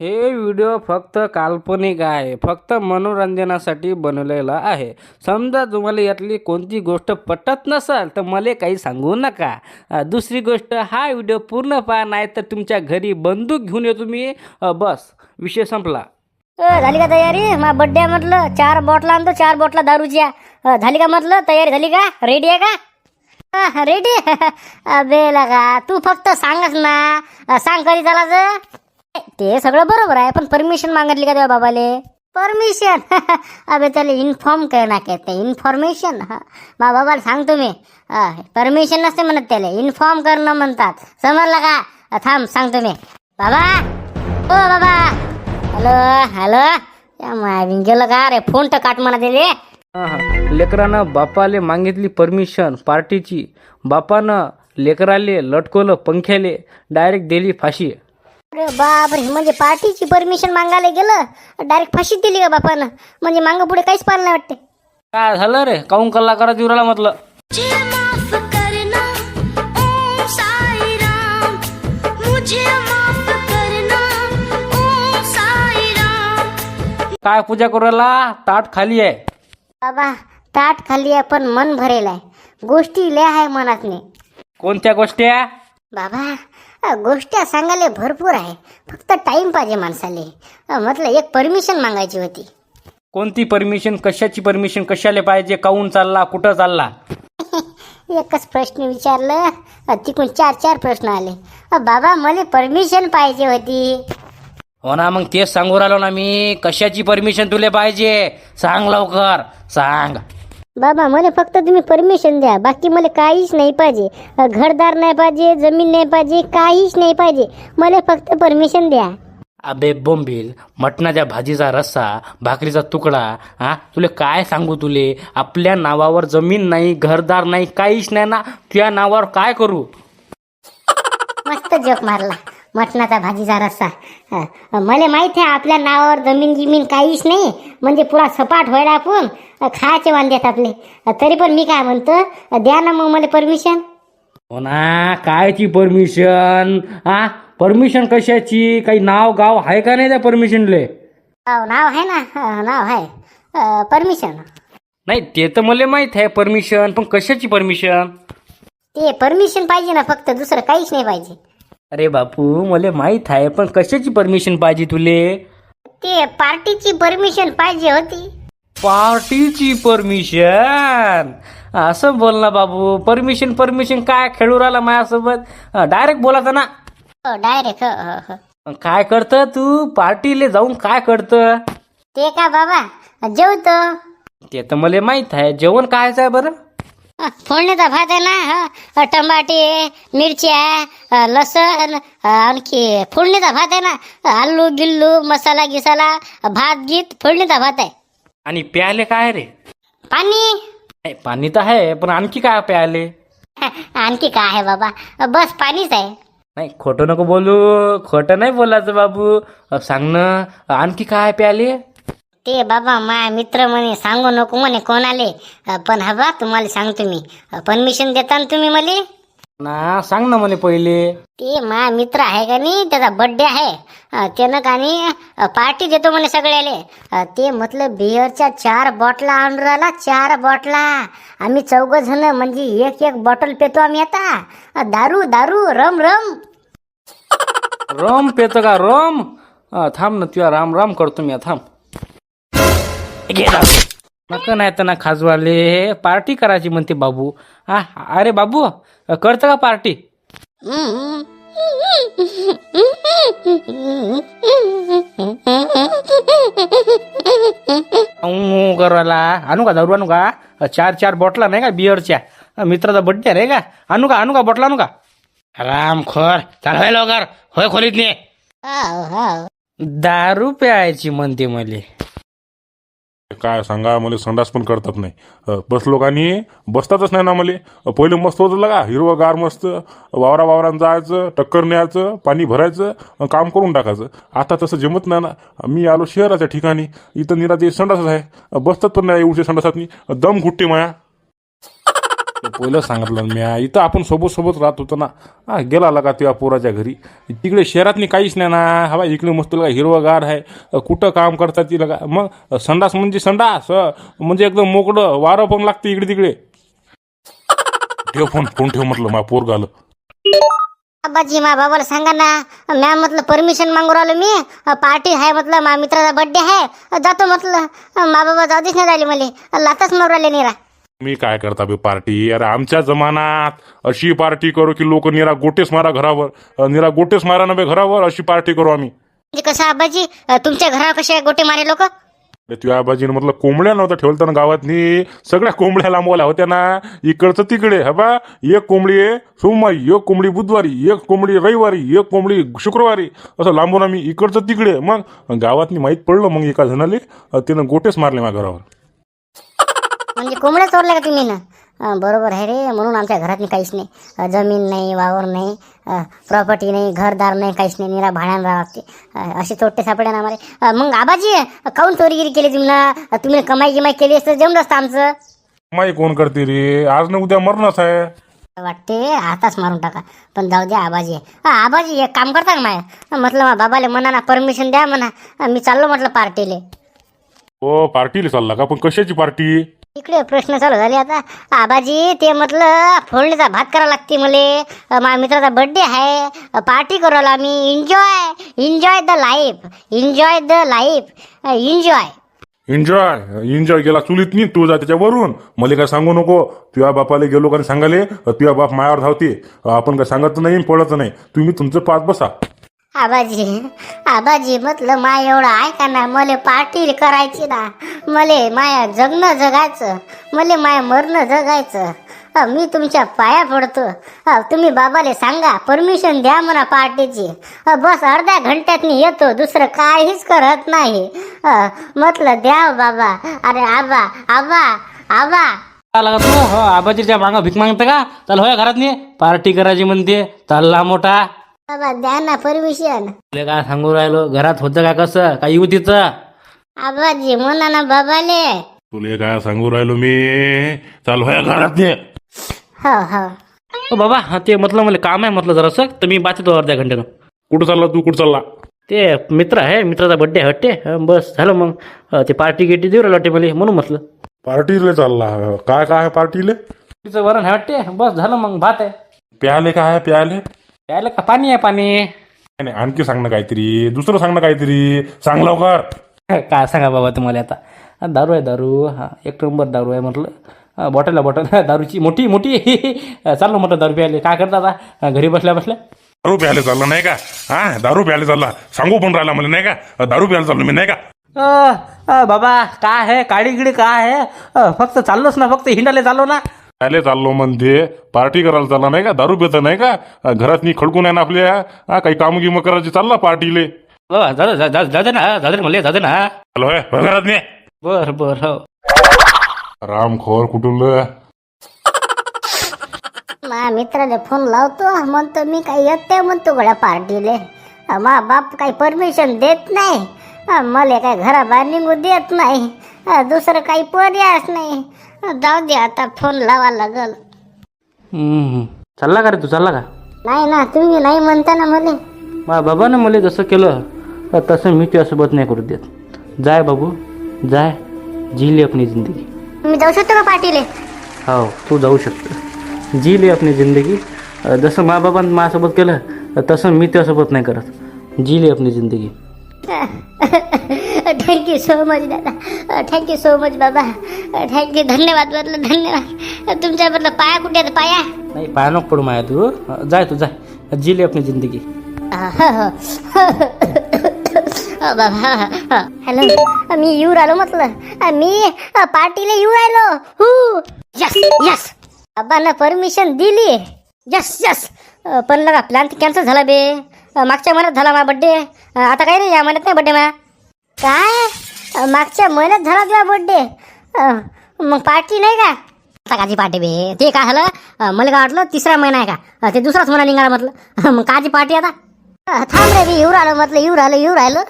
हे व्हिडिओ फक्त काल्पनिक आहे, फक्त मनोरंजनासाठी बनवलेला आहे. समजा तुम्हाला यातली कोणती गोष्ट पटत नसेल तर मला काही सांगू नका. दुसरी गोष्ट, हा व्हिडिओ पूर्ण पहा, नाही तर तुमच्या घरी बंदूक घेऊन येतो मी. बस, विषय संपला. झाली का तयारी? मा बड्डे म्हटलं 4 बॉटला आणतो, 4 बॉटला दारूच्या. झाली का म्हटलं तयारी? झाली का? रेडी आहे का? रेडी. अबे लगा, तू फक्त सांगच ना, सांग कधी चालायचं. ते सगळं बरोबर आहे, पण परमिशन मागितली का तेव्हा बाबाले? परमिशन? अबे त्याला इन्फॉर्म करणं कहते, इन्फॉर्मेशन. मा बाबाला सांगतो मी, परमिशन नसते म्हणत, त्याला इन्फॉर्म करणं म्हणतात. समजलं का? थांब सांगतो मी. बाबा, ओ बाबा. Hello hello. गेलं का रे? फोन तर काट म्हणा दिले. लेकरानं बापाले मागितली परमिशन पार्टीची. बापानं लेकराले लटकवलं पंख्याले, डायरेक्ट दिली फाशी. अरे बापरे, म्हणजे पार्टीची परमिशन मागायला गेलं, डायरेक्ट फाशी दिली का बापानं? म्हणजे मागं पुढे काहीच पाहिलं नाही वाटते. काय झालं रे? काऊन कल्ला करा दिवराला म्हटलं. काय पूजा करायला? ताट खाली आहे बाबा. ताट खाली आहे पण मन भरेल आहे. गोष्टी लय आहे मनात नाही. कोणत्या गोष्टी आहे बाबा? गोष्टी सांगायला भरपूर आहे, फक्त टाइम पाहिजे माणसाले. म्हटलं एक परमिशन मागायची होती. कोणती परमिशन? कशाची परमिशन? कशाला पाहिजे? काऊन चालला? कुठं चालला? एकच प्रश्न विचारलं, तिकडून 4 प्रश्न आले. बाबा मला परमिशन पाहिजे होती. हो ना, मग तेच सांगू राहिलो ना मी. कशाची परमिशन तुले पाहिजे? सांग लवकर, सांग. बाबा मला फक्त तुम्ही परमिशन द्या, बाकी मला काहीच नाही पाहिजे. घरदार नाही पाहिजे, जमीन नाही पाहिजे, काहीच नाही पाहिजे. मला फक्त परमिशन द्या. अबे बोंबील, मटणाच्या भाजीचा रस्सा, भाकरीचा तुकडा. तुले काय सांगू? तुले आपल्या नावावर जमीन नाही, घरदार नाही, काहीच नाही ना. तुझ्या नावावर काय करू? मस्त जोक मारला. मटणाचा भाजीचा रस्सा. मला माहित आहे आपल्या नावावर जमीन गिमीन काहीच नाही, म्हणजे पुरा सपाट व्हायला आपण खायचे वांद्यात आपले. तरी पण मी काय म्हणतो, द्या ना मग मला परमिशन. हो ना, कायची परमिशन? परमिशन कशाची? काही नाव गाव आहे का नाही त्या परमिशनले? नाव आहे ना, नाव आहे. परमिशन नाही ते तर मला माहित आहे परमिशन, पण कशाची परमिशन? ते परमिशन पाहिजे ना, फक्त दुसरं काहीच नाही पाहिजे. अरे बापू, मला माहित आहे, पण कशाची परमिशन पाहिजे तुले? ते पार्टीची परमिशन पाहिजे होती. पार्टीची परमिशन? असं बोल ना बाबू. परमिशन परमिशन काय खेळू राहिला माझ्यासोबत? डायरेक्ट बोलायचं ना. डायरेक्ट. काय करतं तू? पार्टीले जाऊन काय करतं? ते का बाबा, जेवतो. ते तर मला माहित आहे. जेवण कायचं आहे बरं? फोडणीचा भात आहे ना, टमाटे, मिरच्या, लसण, आणखी फोडणीचा भात आहे ना. आलू गिल्लू, मसाला गिसाला, भात गीत, फोडणीचा भात आहे. आणि प्याले काय रे? पाणी. नाही, पाणी तर आहे, पण आणखी काय प्याले? आणखी काय आहे बाबा? बस पाणीच आहे. नाही, खोटं नको बोलू. खोटं नाही बोलायचं बाबू. सांग ना, आणखी काय प्याले? ते बाबा मा मित्र म्हणे सांगू नको म्हणे कोणाले, पण हवा तुम्हाला सांगतो मी. परमिशन देता ना तुम्ही मला? ना सांग ना मला पहिले. ते मा मित्र आहे का नाही, त्याचा बर्थडे आहे. त्यानं का नाही पार्टी देतो म्हणे सगळ्याले. ते म्हटलं बिअरच्या 4 बॉटला आणून राहिला. 4 बॉटला. आम्ही 4 जण, म्हणजे एक बॉटल पेतो आम्ही आता. दारू दारू, रम रम. रम पेतो का? रम? थांब ना, तुझ्या राम राम करतो मी. थांब. नका नाही तर ना खाजवाले. पार्टी करायची म्हणते बाबू. अरे बाबू, करतं का पार्टी? करायला आणू का दारू? आणू का? 4 बॉटला नाही का बिअरच्या? मित्राचा बड्डे नाही का? आणू का बॉटला? आणू का? रामखोर, चल होय लवकर, होय खोलीत नाही. दारू प्यायची म्हणते मले. काय सांगा, मला संडास पण करतात नाही. बसलो का नाही, बसतातच नाही ना मला. पहिले मस्त होतं लगा, हिरवगार मस्त, वावरात जायचं, टक्कर न्यायचं, पाणी भरायचं, काम करून टाकायचं. आता तसं जमत नाही ना. मी आलो शहराच्या ठिकाणी, इथं निरा ते संडासच आहे. बसतात पण नाही एवढे संडासात. दम घुटते माया. पहिलं सांगितलं मी इथं आपण सोबत राहत होतो ना. गेला का तुझ्या पोराच्या घरी. तिकडे शहरातनी काहीच नाही ना. हवा इकडे मस्त लगा हिरवगार आहे. कुठं काम करतात ती लगा. मग संडास म्हणजे संडास म्हणजे एकदम मोकळं वारं पण लागते इकडे तिकडे. ठेव फोन ठेव म्हटलं मा पोर गालं. आबाजी मा बाबाला सांगा ना. मॅम म्हटलं परमिशन मागू राहिलो मी. पार्टी आहे म्हटलं, मा मित्राचा बर्थडे आहे, जातो म्हटलं. मा बाबा जाऊ देच नाही राहिले मला, लातच मारू राहिले निरा. मी काय करता बे पार्टी. अरे आमच्या जमानात अशी पार्टी करू की लोक निरा गोटेच मारा घरावर. निरा गोटेच मारा ना बे घरावर. अशी पार्टी करू आम्ही. म्हणजे कसं आबाजी, तुमच्या घरावर कसे गोटे मारे लोक? तुझ्या आबाजीनं म्हटलं कोंबड्या नव्हत्या ठेवलं ना गावातनी. सगळ्या कोंबड्या लांबवल्या होत्या ना इकडचं तिकडे. हबा एक कोंबडी सोमवारी, एक कोंबडी बुधवारी, एक कोंबडी रविवारी, एक कोंबडी शुक्रवारी, असं लांबून आम्ही इकडचं तिकडे. मग गावातनी माहीत पडलं मग एका जणाले त्यानं गोटेच मारले माझ्या घरावर. म्हणजे कोंबड्या चोरल्या का तुम्ही ना? बरोबर आहे रे. म्हणून आमच्या घरात काहीच नाही, जमीन नाही, वावर नाही, प्रॉपर्टी नाही, घरदार नाही, काहीच नाही, निरा भाड्यानं राहावं लागते. असे तोटे सापडे ना आम्हाला. मग आबाजी काऊन चोरीगिरी केली तुम्ही ना? तुम्ही कमाई गिमाई केली असतं जमलं असतं आमचं. माही कोण करते रे. आज ना उद्या मरणच आहे. वाटते आताच मारून टाका. पण जाऊ द्या आबाजी. आबाजी एक काम करता का माय? म्हटलं मा बाबाले म्हणा ना परमिशन द्या म्हणा, मी चाललो म्हटलं पार्टीले. हो पार्टीला चालला का? पण कशाची पार्टी? इकडे प्रश्न चालू झाले आता. आबाजी ते म्हटलं फोडणीचा भात करावा लागते मले. माझ्या मित्राचा बर्थडे आहे, पार्टी करू आलो आम्ही. Enjoy the life, enjoy the life, enjoy केला चुलीत नी तू जा त्याच्यावरून. मला काय सांगू नको. तुझ्या बापाला गेलो का सांगाले तुझ्या बाप मायावर धावते. आपण काय सांगत नाही पळत नाही. तुम्ही तुमचं पाच बसा. आबाजी म्हटलं माय एवढं ऐका ना, मले पार्टी करायची ना. मले माया जगणं जगायचं, मले माया मरणं जगायचं. मी तुमच्या पाया पडतो. तुम्ही बाबाले सांगा परमिशन द्या म्हणा पार्टीची. बस अर्ध्या घंट्यात येतो, दुसरं काहीच करत नाही. म्हटलं द्या बाबा. अरे आबा आबा आबा आला का तू? हो आबाजीच्या मागं भीक मागतं का? चल होय घरात नाही पार्टी करायची म्हणते. चालला मोठा. बाबा द्या ना परमिशन. तुला काय सांगू राहिलो, घरात होतं का कसं काय येऊ तिचं? आबाजी म्हणा ना बाबाले. तुला काय सांगू राहिलो मी. चाल होय घरात ये. हो बाबा ते म्हटलं मला काम आहे म्हटलं जरासं, तर मी बाचतो अर्ध्या घंट्यानं. कुठं चालला तू? कुठं चालला? ते मित्र आहे, मित्राचा बड्डे आहे वाटते. बस झालं मग. ते पार्टी गिटी देऊ राहिलं वाटते मला, म्हणून म्हटलं. पार्टीला चालला? काय काय पार्टीले? तिचं वरण आहे वाटते. बस झालं मग. भात आहे. प्याले काय आहे प्याले? प्यायला का? पाणी आहे पाणी. नाही आणखी सांग ना काहीतरी. दुसरं सांग ना काहीतरी. सांग लवकर. काय सांगा बाबा तुम्हाला आता. दारू आहे दारू. हा एक नंबर दारू आहे म्हटलं. बॉटल दारूची मोठी मोठी. चाललो म्हटलं दारू प्यायला. काय करता आता घरी बसल्या बसल्या? दारू प्यायला चालला नाही का? हा दारू प्यायला चालला. सांगू पण राहिला मला नाही का? दारू प्यायला चाललो मी नाही का? बाबा काय आहे काळी गिडी काय आहे? फक्त चाललोच ना, फक्त हिंडाले चाललो ना. प्यायला चाललो म्हणते. पार्टी करायला चालला नाही का? दारू पिता नाही का? घरात नी खडकून आहे ना आपल्या. काही काम गिम करायची चालला पार्टीले. जाऊ दे ना म्हणले, जाऊ दे ना. हॅलो घरात नाही. बर हो. रामखोर कुठून? माझ्या मित्राला फोन लावतो, म्हणतो मी काही येते म्हणतो गड्या पार्टीले. मा बाप काही परमिशन देत नाही. मला काय घराबाहेर निघू देत नाही. दुसरं काही पर्यायच नाही. जाऊ दे आता फोन लावा लागल. चालला का रे तू? चालला का? नाही ना, तुम्ही नाही म्हणता ना मला. मा बाबानं मला जसं केलं तसं मी तुझ्यासोबत नाही करू देत. जाय बाबू जाय, जी ले अपनी जिंदगी. मी जाऊ शकतो का पार्टीले? हो तू जाऊ शकतो. जी ले अपनी जिंदगी. जसं मा बाबांनी माझ्यासोबत केलं तसं मी तुझ्यासोबत नाही करत. जी ले अपनी जिंदगी. थँक्यू सो मच दादा. थँक्यू सो मच बाबा. थँक्यू. धन्यवाद म्हटलं धन्यवाद. तुमच्याबद्दल पाया कुठे आहेत पाया? नाही पाया नको पडू माया. तू जाय, तू जाय. जी ले अपनी जिंदगी. बाबा हॅलो, मी येऊ राहिलो म्हटलं. मी पार्टीला येऊ राहिलो. Yes yes. बाबांना परमिशन दिली. यस. पण लगा प्लॅन कॅन्सल झाला बे. मागच्या महिन्यात झाला माझा बड्डे. आता काही नाही, या महिन्यात नाही बड्डे माझा. काय? मागच्या महिन्यात झाला तुझा बड्डे? मग पार्टी नाही का? आता काची पार्टी बे? ते काय झालं, मला काय वाटलं तिसरा महिना आहे का? ते दुसराच महिना निघाला म्हटलं. मग काची पार्टी आता? थांब रे, मी येऊ राहिलो म्हटलं. येऊ राहिलो.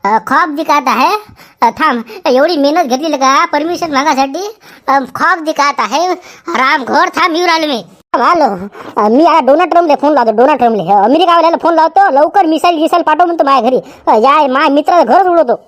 खॉप दिखाता है थांब, एवढी मेहनत घेतलेली का परमिशन मागासाठी? खॉप दिखाता है रामघोर, थांब येऊ राहिलो मी. हॅलो, मी या डोनाल्ड ट्रम्पले फोन लावतो. डोनाल्ड ट्रम्पले अमेरिकावाल्याला फोन लावतो, लवकर मिसाईल पाठव म्हणतो माझ्या घरी. या माझ्या मित्राचं घरच उडवतो.